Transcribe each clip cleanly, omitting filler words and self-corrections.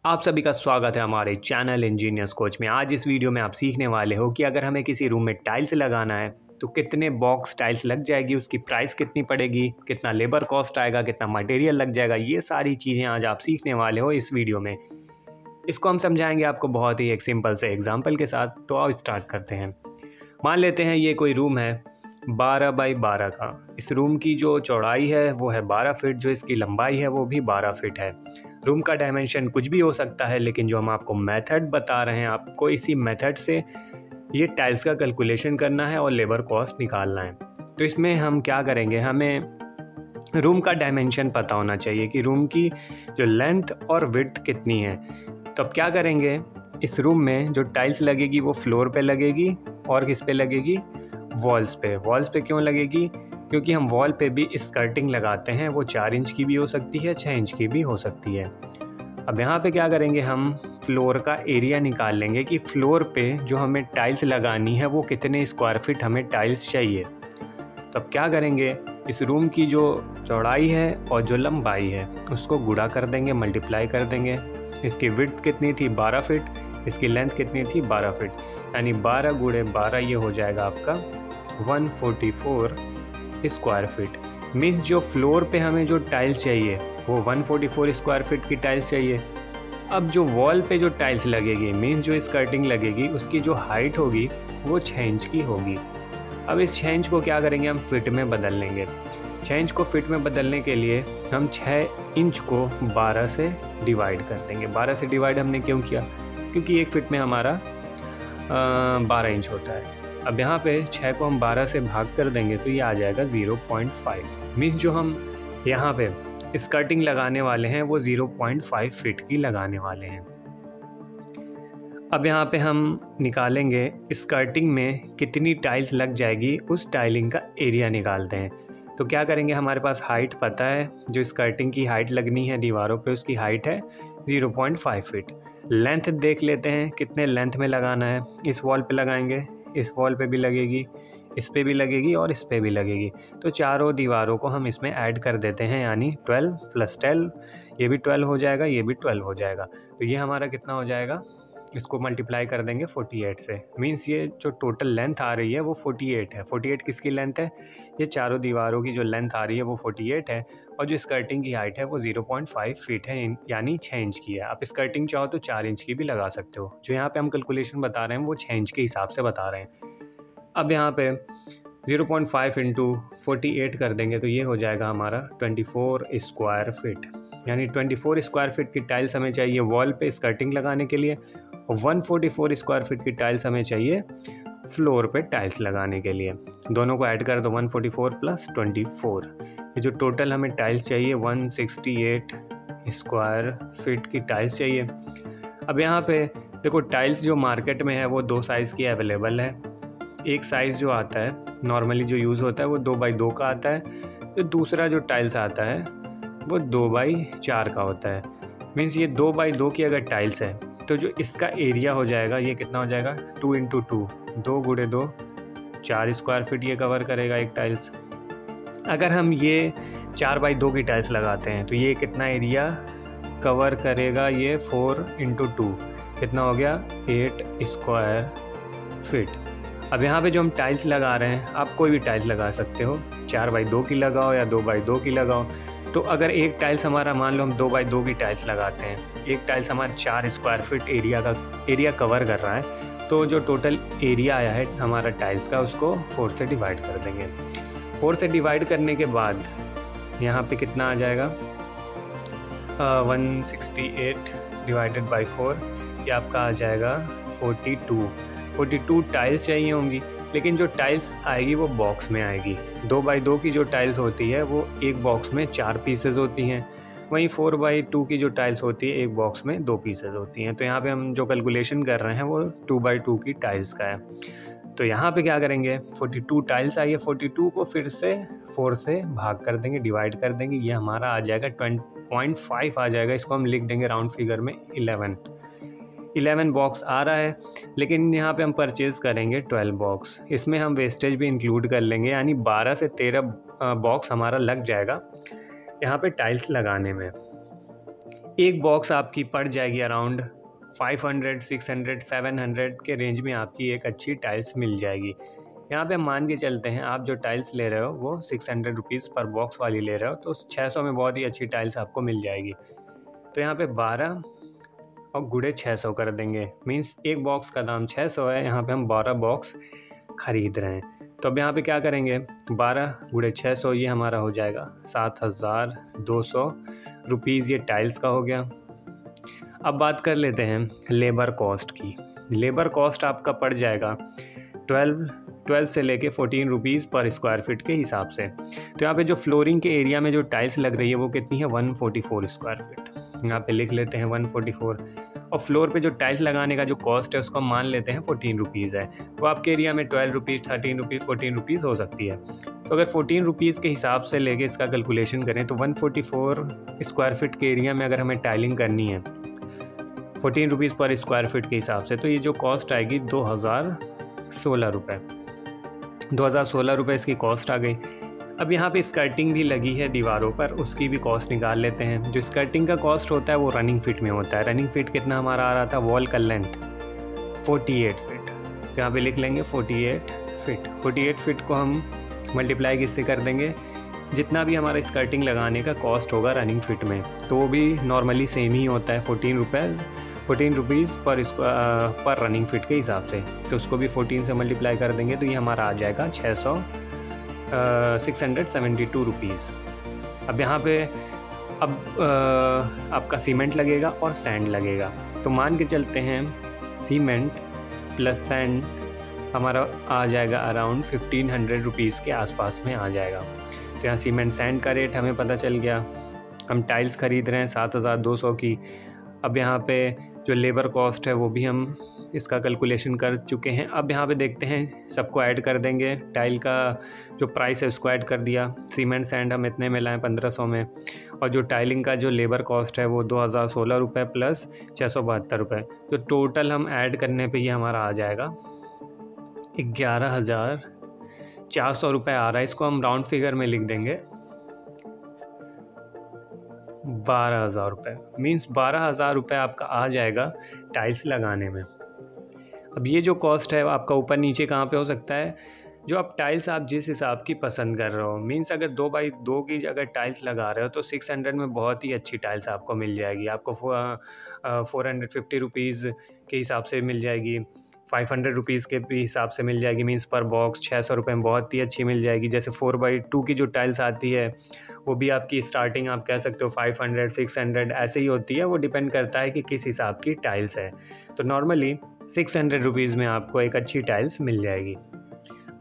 आप सभी का स्वागत है हमारे चैनल इंजीनियर्स कोच में। आज इस वीडियो में आप सीखने वाले हो कि अगर हमें किसी रूम में टाइल्स लगाना है तो कितने बॉक्स टाइल्स लग जाएगी, उसकी प्राइस कितनी पड़ेगी, कितना लेबर कॉस्ट आएगा, कितना मटेरियल लग जाएगा। ये सारी चीज़ें आज आप सीखने वाले हो इस वीडियो में। इसको हम समझाएंगे आपको बहुत ही एक सिंपल से एग्जाम्पल के साथ। तो आओ स्टार्ट करते हैं। मान लेते हैं ये कोई रूम है 12 बाई 12 का। इस रूम की जो चौड़ाई है वो है 12 फीट, जो इसकी लंबाई है वो भी 12 फीट है। रूम का डायमेंशन कुछ भी हो सकता है, लेकिन जो हम आपको मेथड बता रहे हैं, आपको इसी मेथड से ये टाइल्स का कैलकुलेशन करना है और लेबर कॉस्ट निकालना है। तो इसमें हम क्या करेंगे, हमें रूम का डायमेंशन पता होना चाहिए कि रूम की जो लेंथ और विड्थ कितनी है। तो अब क्या करेंगे, इस रूम में जो टाइल्स लगेगी वो फ्लोर पे लगेगी और किस पे लगेगी, वॉल्स पे। वॉल्स पे क्यों लगेगी, क्योंकि हम वॉल पे भी स्कर्टिंग लगाते हैं। वो 4 इंच की भी हो सकती है, 6 इंच की भी हो सकती है। अब यहाँ पे क्या करेंगे, हम फ्लोर का एरिया निकाल लेंगे कि फ्लोर पे जो हमें टाइल्स लगानी है वो कितने स्क्वायर फीट हमें टाइल्स चाहिए। तो अब क्या करेंगे, इस रूम की जो चौड़ाई है और जो लंबाई है उसको गुणा कर देंगे, मल्टीप्लाई कर देंगे। इसकी विड्थ कितनी थी, 12 फीट, इसकी लेंथ कितनी थी, 12 फीट, यानी 12 गुणे 12 ये हो जाएगा आपका 144 स्क्वायर फीट। मीन्स जो फ्लोर पे हमें जो टाइल्स चाहिए वो 144 स्क्वायर फीट की टाइल्स चाहिए। अब जो वॉल पे जो टाइल्स लगेगी, मीन्स जो स्कर्टिंग लगेगी, उसकी जो हाइट होगी वो 6 इंच की होगी। अब इस 6 इंच को क्या करेंगे, हम फिट में बदल लेंगे। 6 इंच को फिट में बदलने के लिए हम 6 इंच को 12 से डिवाइड कर देंगे। 12 से डिवाइड हमने क्यों किया, क्योंकि एक फिट में हमारा 12 इंच होता है। अब यहाँ पे 6 को हम 12 से भाग कर देंगे तो ये आ जाएगा 0.5। मीन्स जो हम यहाँ पे स्कर्टिंग लगाने वाले हैं वो 0.5 फीट की लगाने वाले हैं। अब यहाँ पे हम निकालेंगे स्कर्टिंग में कितनी टाइल्स लग जाएगी, उस टाइलिंग का एरिया निकालते हैं। तो क्या करेंगे, हमारे पास हाइट पता है, जो स्कर्टिंग की हाइट लगनी है दीवारों पे उसकी हाइट है 0.5 फीट। लेंथ देख लेते हैं कितने लेंथ में लगाना है। इस वॉल पे लगाएंगे, इस वॉल पे भी लगेगी, इस पे भी लगेगी और इस पे भी लगेगी। तो चारों दीवारों को हम इसमें ऐड कर देते हैं, यानी 12 + 12, ये भी 12 हो जाएगा, ये भी 12 हो जाएगा। तो ये हमारा कितना हो जाएगा, इसको मल्टीप्लाई कर देंगे 48 से। मीन्स ये जो टोटल लेंथ आ रही है वो 48 है। 48 किसकी लेंथ है, ये चारों दीवारों की जो लेंथ आ रही है वो 48 है, और जो स्कर्टिंग की हाइट है वो 0.5 फीट है, यानी 6 इंच की है। आप स्कर्टिंग चाहो तो 4 इंच की भी लगा सकते हो। जो यहाँ पे हम कैलकुलेशन बता रहे हैं वो 6 इंच के हिसाब से बता रहे हैं। अब यहाँ पे 0.5 इंटू 48 कर देंगे तो ये हो जाएगा हमारा 24 स्क्वायर फीट, यानी 24 स्क्वायर फीट की टाइल्स हमें चाहिए वॉल पे स्कर्टिंग लगाने के लिए, और 144 स्क्वायर फीट की टाइल्स हमें चाहिए फ्लोर पे टाइल्स लगाने के लिए। दोनों को ऐड कर दो, 144 + 24, ये जो टोटल हमें टाइल्स चाहिए 168 स्क्वायर फीट की टाइल्स चाहिए। अब यहाँ पे देखो, टाइल्स जो मार्केट में है वो 2 साइज़ की अवेलेबल है। एक साइज़ जो आता है नॉर्मली जो यूज़ होता है वो 2x2 का आता है, तो दूसरा जो टाइल्स आता है वो 2x4 का होता है। मीन्स ये 2x2 की अगर टाइल्स है तो जो इसका एरिया हो जाएगा ये कितना हो जाएगा, 2 × 2, 2 × 2 4 स्क्वायर फीट ये कवर करेगा एक टाइल्स। अगर हम ये 4x2 की टाइल्स लगाते हैं तो ये कितना एरिया कवर करेगा, ये 4 × 2 कितना हो गया, 8 स्क्वायर फीट। अब यहाँ पे जो हम टाइल्स लगा रहे हैं, आप कोई भी टाइल्स लगा सकते हो, 4x2 की लगाओ या 2x2 की लगाओ। तो अगर एक टाइल्स हमारा, मान लो हम 2x2 की टाइल्स लगाते हैं, एक टाइल्स हमारा 4 स्क्वायर फीट एरिया कवर कर रहा है, तो जो टोटल एरिया आया है हमारा टाइल्स का उसको 4 से डिवाइड कर देंगे। 4 से डिवाइड करने के बाद यहाँ पे कितना आ जाएगा, 168 डिवाइडेड बाई 4, ये आपका आ जाएगा 42 टाइल्स चाहिए होंगी। लेकिन जो टाइल्स आएगी वो बॉक्स में आएगी। 2x2 की जो टाइल्स होती है वो एक बॉक्स में 4 पीसेज होती हैं, वहीं 4x2 की जो टाइल्स होती है एक बॉक्स में 2 पीसेज होती हैं। तो यहाँ पे हम जो कैलकुलेशन कर रहे हैं वो 2x2 की टाइल्स का है। तो यहाँ पे क्या करेंगे, 42 टाइल्स आई है, 42 को फिर से 4 से भाग कर देंगे, डिवाइड कर देंगे, ये हमारा आ जाएगा 20.5 आ जाएगा। इसको हम लिख देंगे राउंड फिगर में 11 बॉक्स आ रहा है। लेकिन यहाँ पे हम परचेज़ करेंगे 12 बॉक्स, इसमें हम वेस्टेज भी इंक्लूड कर लेंगे, यानी 12 से 13 बॉक्स हमारा लग जाएगा यहाँ पे टाइल्स लगाने में। एक बॉक्स आपकी पड़ जाएगी अराउंड 500, 600, 700 के रेंज में आपकी एक अच्छी टाइल्स मिल जाएगी। यहाँ पे मान के चलते हैं आप जो टाइल्स ले रहे हो वो 600 रुपीज़ पर बॉक्स वाली ले रहे हो, तो 600 में बहुत ही अच्छी टाइल्स आपको मिल जाएगी। तो यहाँ पे 12 और गुड़े 600 कर देंगे, मीन्स एक बॉक्स का दाम 600 है, यहाँ पे हम 12 बॉक्स ख़रीद रहे हैं। तो अब यहाँ पे क्या करेंगे, 12 गुड़े 600 ये हमारा हो जाएगा 7200 रुपीज़, ये टाइल्स का हो गया। अब बात कर लेते हैं लेबर कॉस्ट की। लेबर कॉस्ट आपका पड़ जाएगा 12 से लेके 14 रुपीज़ पर स्क्वायर फीट के हिसाब से। तो यहाँ पे जो फ्लोरिंग के एरिया में जो टाइल्स लग रही है वो कितनी है, 144 स्क्वायर फीट। यहाँ पे लिख लेते हैं 144। और फ्लोर पे जो टाइल्स लगाने का जो कॉस्ट है उसको मान लेते हैं 14 रुपीज़ है। तो आपके एरिया में 12 रुपीज़, 13 रुपीज़, 14 रुपीज़ हो सकती है। तो अगर 14 रुपीज़ के हिसाब से लेके इसका कैलकुलेशन करें तो 144 स्क्वायर फीट के एरिया में अगर हमें टाइलिंग करनी है 14 रुपीज़ पर स्क्वायर फीट के हिसाब से, तो ये जो कॉस्ट आएगी 2016 रुपये। 2016 रुपये इसकी कॉस्ट आ गई। अब यहाँ पे स्कर्टिंग भी लगी है दीवारों पर, उसकी भी कॉस्ट निकाल लेते हैं। जो स्कर्टिंग का कॉस्ट होता है वो रनिंग फिट में होता है। रनिंग फिट कितना हमारा आ रहा था, वॉल का लेंथ 48 फिट। तो यहाँ पे लिख लेंगे 48 फिट। 48 फिट को हम मल्टीप्लाई किससे कर देंगे, जितना भी हमारा स्कर्टिंग लगाने का कॉस्ट होगा रनिंग फिट में, तो वो भी नॉर्मली सेम ही होता है, 14 रुपीज़ पर रनिंग फिट के हिसाब से। तो उसको भी 14 से मल्टीप्लाई कर देंगे तो ये हमारा आ जाएगा 672 रुपीज़। अब यहाँ पे आपका सीमेंट लगेगा और सैंड लगेगा। तो मान के चलते हैं सीमेंट प्लस सैंड हमारा आ जाएगा अराउंड 1500 रुपीज़ के आसपास में आ जाएगा। तो यहाँ सीमेंट सैंड का रेट हमें पता चल गया। हम टाइल्स ख़रीद रहे हैं 7200 की। अब यहाँ पे जो लेबर कॉस्ट है वो भी हम इसका कैलकुलेशन कर चुके हैं। अब यहाँ पे देखते हैं, सबको ऐड कर देंगे। टाइल का जो प्राइस है उसको ऐड कर दिया। सीमेंट सैंड हम इतने में लाएँ 1500 में, और जो टाइलिंग का जो लेबर कॉस्ट है वो 2016 रुपये प्लस 672 रुपये। तो टोटल हम ऐड करने पे ये हमारा आ जाएगा 11,400 रुपये आ रहा है। इसको हम राउंड फिगर में लिख देंगे 12,000 रुपये, मीन्स 12,000 रुपये आपका आ जाएगा टाइल्स लगाने में। अब ये जो कॉस्ट है आपका ऊपर नीचे कहाँ पे हो सकता है, जो आप टाइल्स आप जिस हिसाब की पसंद कर रहे हो, मीन्स अगर 2x2 की अगर टाइल्स लगा रहे हो तो 600 में बहुत ही अच्छी टाइल्स आपको मिल जाएगी। आपको 450 रुपीज़ के हिसाब से मिल जाएगी, 500 रुपीज़ के भी हिसाब से मिल जाएगी, मीन्स पर बॉक्स 600 रुपये में बहुत ही अच्छी मिल जाएगी। जैसे 4x2 की जो टाइल्स आती है वो भी आपकी स्टार्टिंग आप कह सकते हो 500, 600 ऐसे ही होती है। वो डिपेंड करता है कि किस हिसाब की टाइल्स है। तो नॉर्मली 600 रुपीज़ में आपको एक अच्छी टाइल्स मिल जाएगी।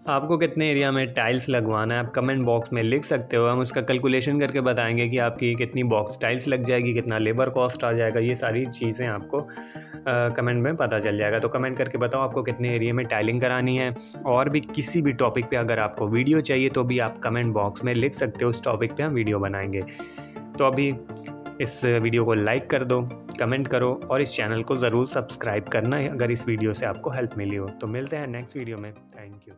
आपको कितने एरिया में टाइल्स लगवाना है आप कमेंट बॉक्स में लिख सकते हो। हम उसका कैलकुलेशन करके बताएंगे कि आपकी कितनी बॉक्स टाइल्स लग जाएगी, कितना लेबर कॉस्ट आ जाएगा। ये सारी चीज़ें आपको कमेंट में पता चल जाएगा। तो कमेंट करके बताओ आपको कितने एरिया में टाइलिंग करानी है। और भी किसी भी टॉपिक पे अगर आपको वीडियो चाहिए तो भी आप कमेंट बॉक्स में लिख सकते हो, उस टॉपिक पे हम वीडियो बनाएंगे। तो अभी इस वीडियो को लाइक कर दो, कमेंट करो और इस चैनल को ज़रूर सब्सक्राइब करना है अगर इस वीडियो से आपको हेल्प मिली हो। तो मिलते हैं नेक्स्ट वीडियो में। Thank you.